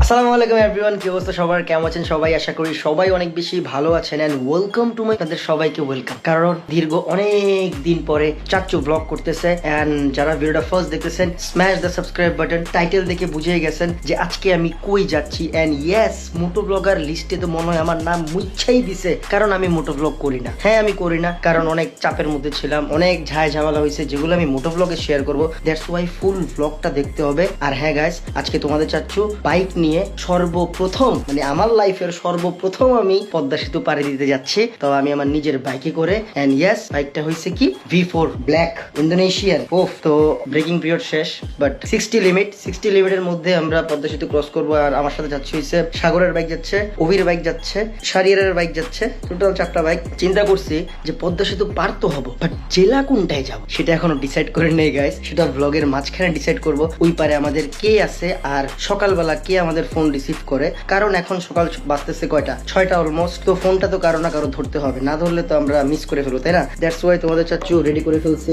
আসসালামু আলাইকুম এভরিওয়ান, কি অবস্থা সবার, কেমন আছেন সবাই? আশা করি সবাই অনেক বেশি ভালো আছেন এন্ড ওয়েলকাম টু মাই, তাদের সবাইকে ওয়েলকাম। কারণ দীর্ঘ অনেক দিন পরে চাচ্চু ব্লগ করতেছে এন্ড যারা ভিডিওটা ফার্স্ট দেখতেছেন smash the subscribe button. Title দেখে বুঝে গেছেন যে আজকে আমি কই যাচ্ছি এন্ড ইয়েস, মোটো ব্লগার লিস্টে তো মনে হয় আমার নাম মুছাই দিছে, কারণ আমি মোটো ব্লগ করি না। হ্যাঁ আমি করি না, কারণ অনেক চাপের মধ্যে ছিলাম, অনেক ঝায় ঝামেলা হয়েছে যেগুলো আমি মোটো ব্লগে শেয়ার করবো। দ্যাটস ওয়াই ফুল ব্লগটা দেখতে হবে। আর হ্যাঁ গাইস, আজকে তোমাদের চাচ্চু বাইক নিয়ে সর্বপ্রথম, মানে আমার লাইফের সর্বপ্রথম আমি পদ্মা সেতু পাড়ি দিতে যাচ্ছি। তো আমি আমার নিজের বাইকে করে এন্ড ইয়েস, বাইকটা হয়েছে কি V4 ব্ল্যাক ইন্দোনেশিয়ান। ওফ, তো ব্রেকিং পিরিয়ড শেষ, বাট 60 লিমিটের মধ্যে আমরা পদ্মা সেতু ক্রস করবো। আর আমার সাথে যাচ্ছে হয়েছে সাগরের বাইক যাচ্ছে, অভির বাইক যাচ্ছে, শারিয়ারের বাইক যাচ্ছে, টোটাল 4টা বাইক। চিন্তা করছি যে পদ্মা সেতু পার তো হবো, বাট জেলা কোনটায় যাবো সেটা এখনো ডিসাইড করে নেই গাইস। সেটা ব্লগের মাঝখানে ডিসাইড করবো। ওই পারে আমাদের কে আছে আর সকালবেলা কে আমাদের ফোন রিসিভ করে, কারণ এখন সকাল বাজতেছে কয়টা, 6টা অলমোস্ট। তো ফোনটা তো কারো না কারো ধরতে হবে, না ধরলে তো আমরা মিস করে ফেলবো, তাই না? দ্যাটস ওয়াই তোমাদের চাচ্চু রেডি করে ফেলছে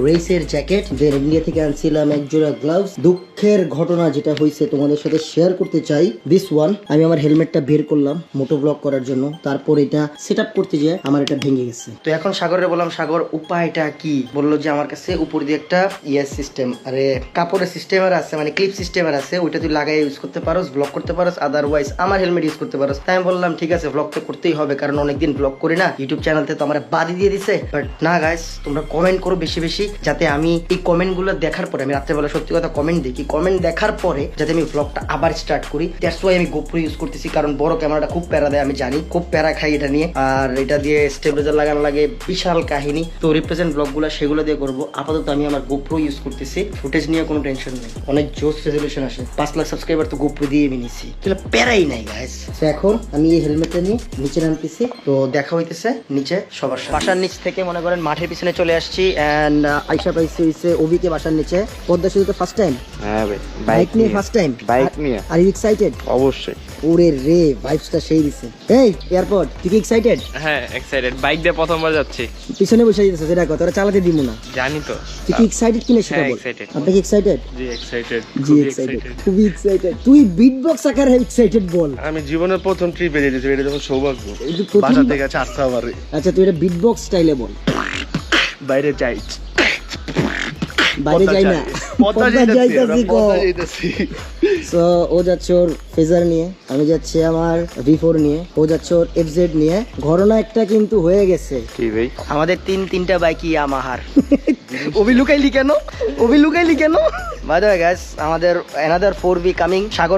রেসের জ্যাকেট, দেন ইন্ডিয়া থেকে আনছিলাম এক জোড়া গ্লাভস। দুঃখের ঘটনা যেটা হয়েছে তোমাদের সাথে শেয়ার করতে চাই, দিস ওয়ান। আমি আমার হেলমেটটা বের করলাম মোটো ব্লগ করার জন্য, তারপর এটা সেট আপ করতে গিয়ে আমার এটা ভেঙে গেছে। তো এখন সাগরে বললাম, সাগর উপায়টা কি? বললো যে আমার কাছে উপর দিয়ে একটা সিস্টেম, আরে কাপড়ের সিস্টেমের আছে, মানে ক্লিপ সিস্টেমের আছে, ওইটা তুই লাগাই ইউজ করতে পারো, ব্লগ করতে পারো, আদারওয়াইজ আমার হেলমেট ইউজ করতে পারো। তাই আমি বললাম ঠিক আছে, ব্লগ তো করতেই হবে, কারণ অনেকদিন ব্লগ করি না, ইউটিউব চ্যানেলতে তো আমার বাদি দিয়ে দিছে। বাট না গাইস, তোমরা কমেন্ট করো বেশি বেশি, যাতে আমি এই কমেন্ট গুলো দেখার পরে, আমি রাত্রেবেলা সত্যি কথা কমেন্ট দেখি, কমেন্ট দেখার পরে যাতে আমি ব্লগটা আবার স্টার্ট করি। দ্যাটস ওয়াই আমি গোপ্রো ইউজ করতেছি, কারণ বড় ক্যামেরাটা খুব প্যারা দেয়, আমি জানি খুব প্যারা খাই এটা নিয়ে। আর এটা দিয়ে স্টেবিলাইজার লাগানো লাগে, বিশাল কাহিনী। তো রিপ্রেজেন্ট ব্লগ গুলো সেগুলো দিয়ে করবো। আপাতত আমি আমার গোপ্রো ইউজ করতেছি, ফুটেজ নিয়ে কোনো টেনশন নেই, অনেক জোস রেজলিউশন আসে। 5 লাখ সাবস্ক্রাইবার তো গোপ্রো দিয়ে আমি নিছি, তাহলে প্যারাই নাই গাইস। তো এখন আমি এই হেলমেটটা নিয়ে নিচে নামতেছি, তো দেখা হইতেছে নিচে সবার সাথে। বাসার নিচ থেকে মনে করেন মাঠের পিছনে চলে আসছি এন্ড আইসা পাইছি হইছে ওবিকে বাসার নিচে। পদ্মা সেতু তো ফার্স্ট টাইম। হ্যাঁ ভাই, বাইক নিয়ে ফার্স্ট টাইম। বাইক নিয়ে আর ইউ এক্সাইটেড? অবশ্যই। ওরে রে, ভাইবসটা সেই দিছে। এই এয়ারপোর্ট, তুই কি এক্সাইটেড? হ্যাঁ এক্সাইটেড, বাইক দিয়ে প্রথমবার যাচ্ছি। পিছনে বসে যাচ্ছে, সেটা কথা তোরা চালাতে দিব না, জানি তো। তুই কি এক্সাইটেড কিনা সেটা হ্যাঁ, বল। excited। আপনি কি এক্সাইটেড? জি এক্সাইটেড, জি এক্সাইটেড, খুবই এক্সাইটেড। তুই বিট বক্স আকারে এক্সাইটেড বল। আমি জীবনের প্রথম ট্রিপে যেতেছি, এটা যখন সৌভাগ্য। এই যে প্রথম- বাসা থেকে চাচ্ছে আমারে, আচ্ছা তুই এটা বিট বক্স স্টাইলে বল। বাইরে যাই, বাইরে যাই না, পদ্মা যাইতাছি গো। সো ও যাচ্ছে ওর ফেজার নিয়ে, আমি যাচ্ছি আমার V4 নিয়ে, ও যাচ্ছে ওর FZ নিয়ে। ঘটনা একটা কিন্তু হয়ে গেছে। কি ভাই? আমাদের তিনটা বাইকই ইয়ামাহার। ওবি লুকাইলি কেন? বাই দ্য ওয়ে গাইস, আমাদের অ্যানাদার 4V কামিং। সাগর